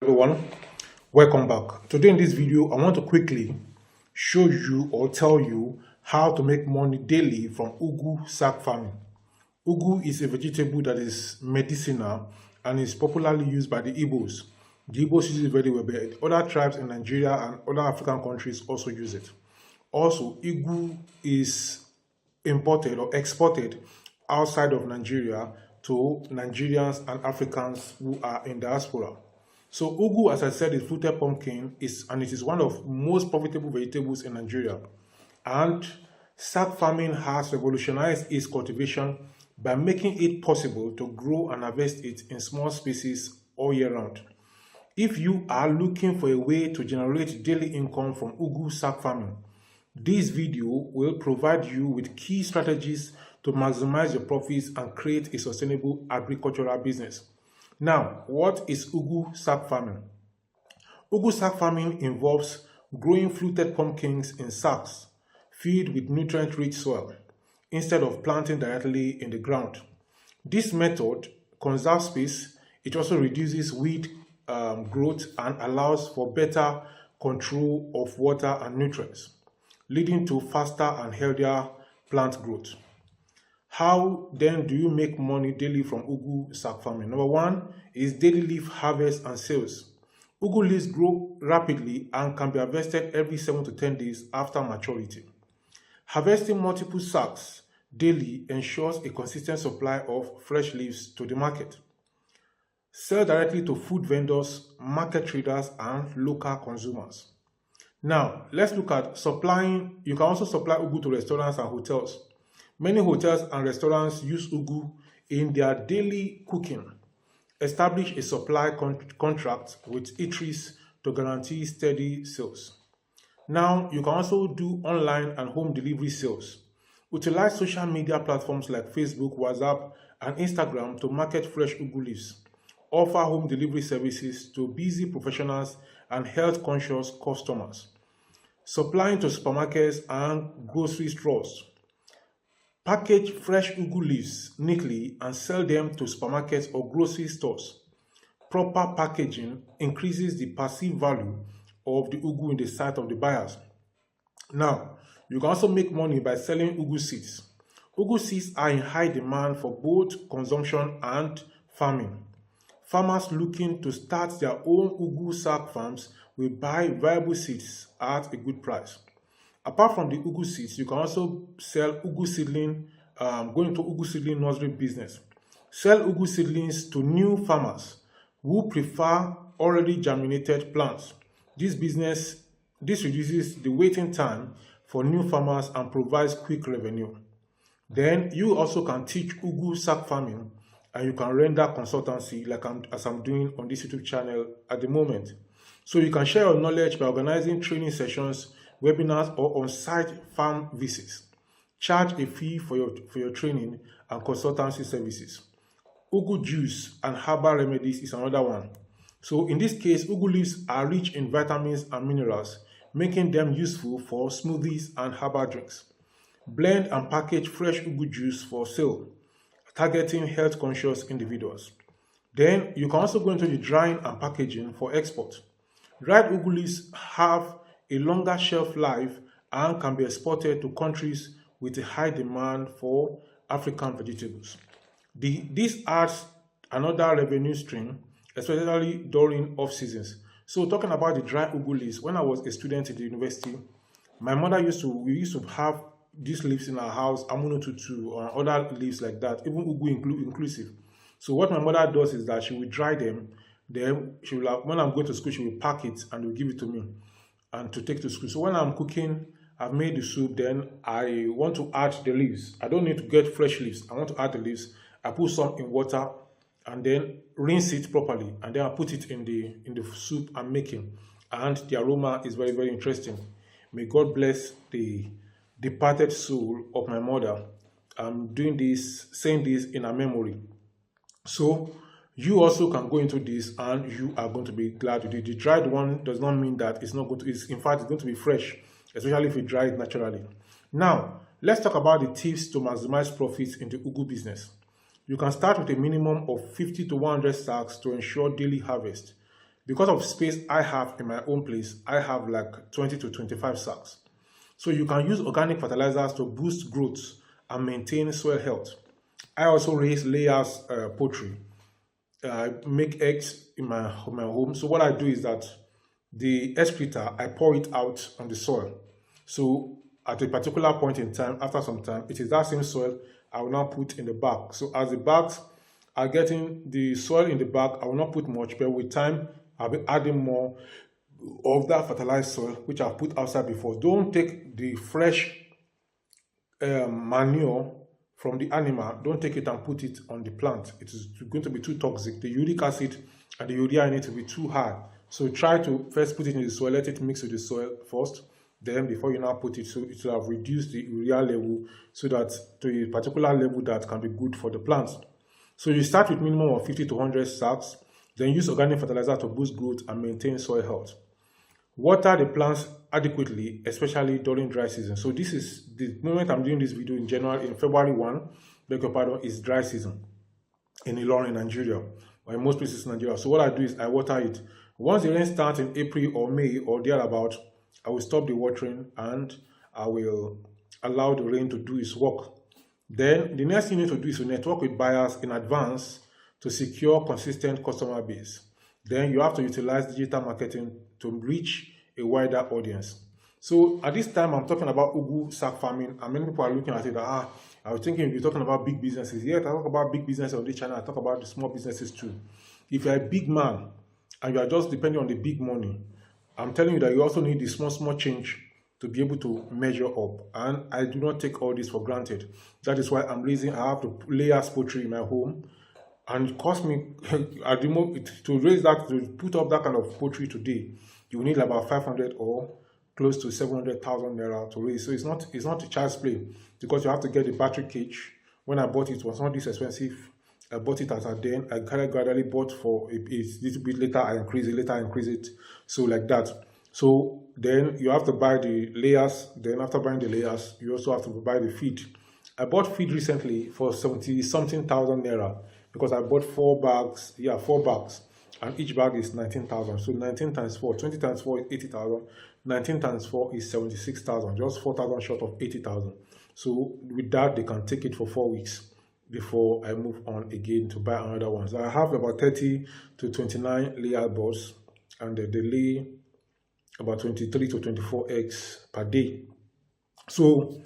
Everyone, welcome back. Today in this video I want to quickly show you or tell you how to make money daily from Ugu Sac Farming. Ugu is a vegetable that is medicinal and is popularly used by the Igbos. The Igbos use it very well, but other tribes in Nigeria and other African countries also use it. Also, Ugu is imported or exported outside of Nigeria to Nigerians and Africans who are in diaspora. So Ugu, as I said, is fluted pumpkin, it is one of most profitable vegetables in Nigeria. And sac farming has revolutionized its cultivation by making it possible to grow and harvest it in small spaces all year round. If you are looking for a way to generate daily income from Ugu sac farming, this video will provide you with key strategies to maximize your profits and create a sustainable agricultural business. Now, what is Ugu sac farming? Ugu sac farming involves growing fluted pumpkins in sacks filled with nutrient-rich soil instead of planting directly in the ground. This method conserves space. It also reduces weed growth and allows for better control of water and nutrients, leading to faster and healthier plant growth. How then do you make money daily from Ugu sac farming? Number one is daily leaf harvest and sales. Ugu leaves grow rapidly and can be harvested every 7 to 10 days after maturity. Harvesting multiple sacks daily ensures a consistent supply of fresh leaves to the market. Sell directly to food vendors, market traders, and local consumers. Now, let's look at supplying. You can also supply Ugu to restaurants and hotels. Many hotels and restaurants use Ugu in their daily cooking. Establish a supply contract with eateries to guarantee steady sales. Now, you can also do online and home delivery sales. Utilize social media platforms like Facebook, WhatsApp, and Instagram to market fresh Ugu leaves. Offer home delivery services to busy professionals and health-conscious customers. Supplying to supermarkets and grocery stores. Package fresh Ugu leaves neatly and sell them to supermarkets or grocery stores. Proper packaging increases the perceived value of the Ugu in the sight of the buyers. Now, you can also make money by selling Ugu seeds. Ugu seeds are in high demand for both consumption and farming. Farmers looking to start their own Ugu sac farms will buy viable seeds at a good price. Apart from the Ugu seeds, you can also sell Ugu seedling, go into Ugu seedling nursery business. Sell Ugu seedlings to new farmers who prefer already germinated plants. This reduces the waiting time for new farmers and provides quick revenue. Then you also can teach Ugu sac farming and you can render consultancy as I'm doing on this YouTube channel at the moment. So you can share your knowledge by organizing training sessions, webinars, or on-site farm visits. Charge a fee for your training and consultancy services. Ugu juice and herbal remedies is another one. So in this case, Ugu leaves are rich in vitamins and minerals, making them useful for smoothies and herbal drinks. Blend and package fresh Ugu juice for sale, targeting health-conscious individuals. Then you can also go into the drying and packaging for export. Dried Ugu leaves have a longer shelf life and can be exported to countries with a high demand for African vegetables. This adds another revenue stream, especially during off seasons. So talking about the dry Ugu leaves, when I was a student in the university, my mother we used to have these leaves in our house, amunotutu or other leaves like that, even Ugu inclusive. So what my mother does is that she will dry them, then she will, when I'm going to school, she will pack it and will give it to me and to take to school. So when I'm cooking, I've made the soup, then I want to add the leaves. I don't need to get fresh leaves. I want to add the leaves. I put some in water and then rinse it properly, and then I put it in the soup I'm making. And the aroma is very, very interesting. May God bless the departed soul of my mother. I'm doing this, saying this in her memory. So you also can go into this and you are going to be glad you did. The dried one does not mean that it's not going to, in fact, it's going to be fresh, especially if you dry it naturally. Now, let's talk about the tips to maximize profits in the Ugu business. You can start with a minimum of 50 to 100 sacks to ensure daily harvest. Because of space I have in my own place, I have like 20 to 25 sacks. So you can use organic fertilizers to boost growth and maintain soil health. I also raise layers poultry. I make eggs in my home. So what I do is that the excreta, I pour it out on the soil. So at a particular point in time, after some time, it is that same soil I will now put in the bag. So as the bags are getting the soil in the bag, I will not put much, but with time, I'll be adding more of that fertilized soil, which I've put outside before. Don't take the fresh manure from the animal, don't take it and put it on the plant. It is going to be too toxic. The uric acid and the urea in it will be too high. So try to first put it in the soil, let it mix with the soil first. Then before you now put it, so it will have reduced the urea level so that to a particular level that can be good for the plants. So you start with minimum of 50 to 100 sacks, then use organic fertilizer to boost growth and maintain soil health. Water the plants adequately, especially during dry season. So this is the moment I'm doing this video in February 1, beg your pardon, is dry season in Ilorin, Nigeria, or in most places in Nigeria. So what I do is I water it. Once the rain starts in April or May or thereabout, I will stop the watering and I will allow the rain to do its work. Then the next thing you need to do is to network with buyers in advance to secure consistent customer base. Then you have to utilize digital marketing to reach a wider audience. So at this time, I'm talking about Ugu Sac Farming, and many people are looking at it that, I was thinking you're talking about big businesses. Yes, I talk about big business on this channel. I talk about the small businesses too. If you're a big man and you are just depending on the big money, I'm telling you that you also need the small change to be able to measure up. And I do not take all this for granted. That is why I have the layers poultry in my home. And it cost me, at the moment, to raise that, to put up that kind of poultry today, you need about 500 or close to 700,000 naira to raise. So it's not a child's play, because you have to get the battery cage. When I bought it, it was not this expensive. I bought it as a den. I gradually bought for a little bit later. I increase it. So like that. So then you have to buy the layers. Then after buying the layers, you also have to buy the feed. I bought feed recently for 70-something thousand naira, because I bought 4 bags. Yeah, 4 bags. And each bag is 19,000. So 19 times 4, 20 times 4 is 80,000. 19 times 4 is 76,000. Just 4,000 short of 80,000. So with that, they can take it for 4 weeks before I move on again to buy another one. So I have about 30 to 29 layer birds, and they lay about 23 to 24 eggs per day. So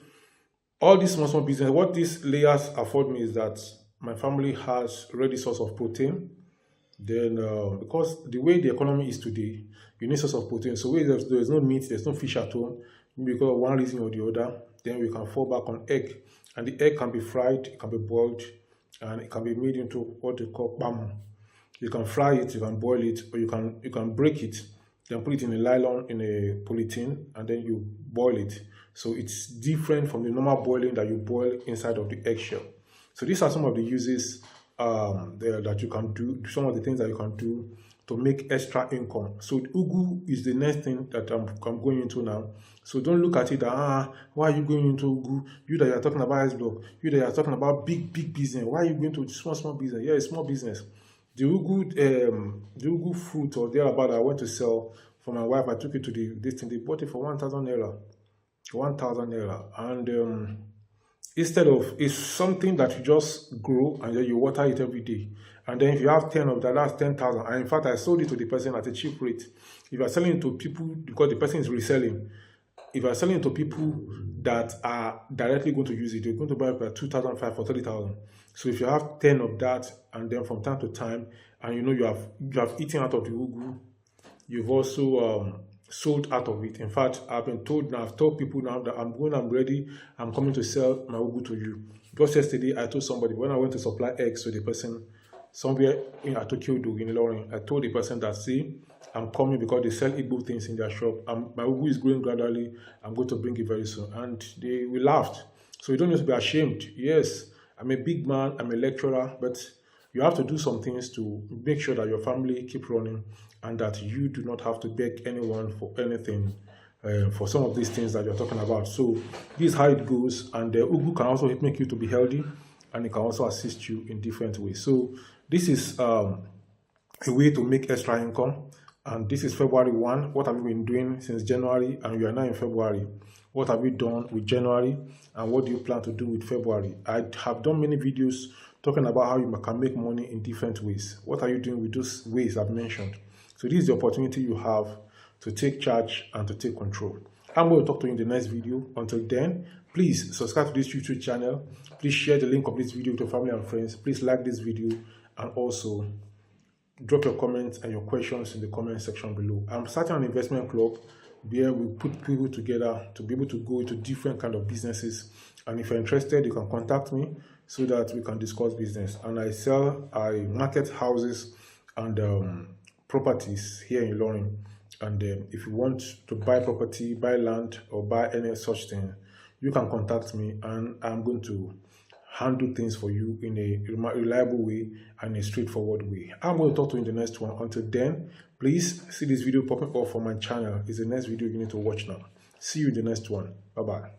all these small business, what these layers afford me is that my family has ready source of protein. Then because the way the economy is today, you need source of protein. So where there's no meat, there's no fish at home, because of one reason or the other, then we can fall back on egg. And the egg can be fried, it can be boiled, and it can be made into what they call bam. You can fry it, you can boil it, or you can break it, then put it in a nylon, in a polythene, and then you boil it. So it's different from the normal boiling that you boil inside of the eggshell. So these are some of the uses that you can do, some of the things that you can do to make extra income. So Ugu is the next thing that I'm going into now. So don't look at it that, why are you going into Ugu? You that you're talking about ice block, you that you're talking about big business, why are you going to small business? Yeah, it's small business. The Ugu fruit or thereabout I went to sell for my wife, I took it to this thing, they bought it for 1,000 naira. 1,000 naira. And instead of, it's something that you just grow and then you water it every day. And then if you have 10 of that, that's 10,000. And in fact, I sold it to the person at a cheap rate. If you're selling it to people, because the person is reselling, if you're selling it to people that are directly going to use it, you're going to buy it for 2,500 or 30,000. So if you have 10 of that, and then from time to time, and you know you have eaten out of the ugu, you've also sold out of it. In fact, I've been told now, I've told people now that I'm ready, I'm coming to sell my ugu to you. Just yesterday, I told somebody, when I went to supply eggs to the person somewhere in Atokyodo in Ilorin, I told the person that, see, I'm coming because they sell Igbo things in their shop. My ugu is growing gradually. I'm going to bring it very soon. And we laughed. So you don't need to be ashamed. Yes, I'm a big man, I'm a lecturer, but you have to do some things to make sure that your family keep running and that you do not have to beg anyone for anything for some of these things that you're talking about. So this is how it goes. And the ugu can also make you to be healthy, and it can also assist you in different ways. So this is a way to make extra income. And this is February 1. What have you been doing since January? And you are now in February. What have you done with January? And what do you plan to do with February? I have done many videos talking about how you can make money in different ways. What are you doing with those ways I've mentioned? So this is the opportunity you have to take charge and to take control. I'm going to talk to you in the next video. Until then, please subscribe to this YouTube channel. Please share the link of this video with your family and friends. Please like this video and also drop your comments and your questions in the comment section below. I'm starting an investment club where we put people together to be able to go into different kind of businesses. And if you're interested, you can contact me so that we can discuss business. And I market houses and properties here in Ilorin. And if you want to buy property, buy land, or buy any such thing, you can contact me and I'm going to handle things for you in a reliable way and a straightforward way. I'm going to talk to you in the next one. Until then, please see this video popping up on my channel. It's the next video you need to watch now. See you in the next one. Bye-bye.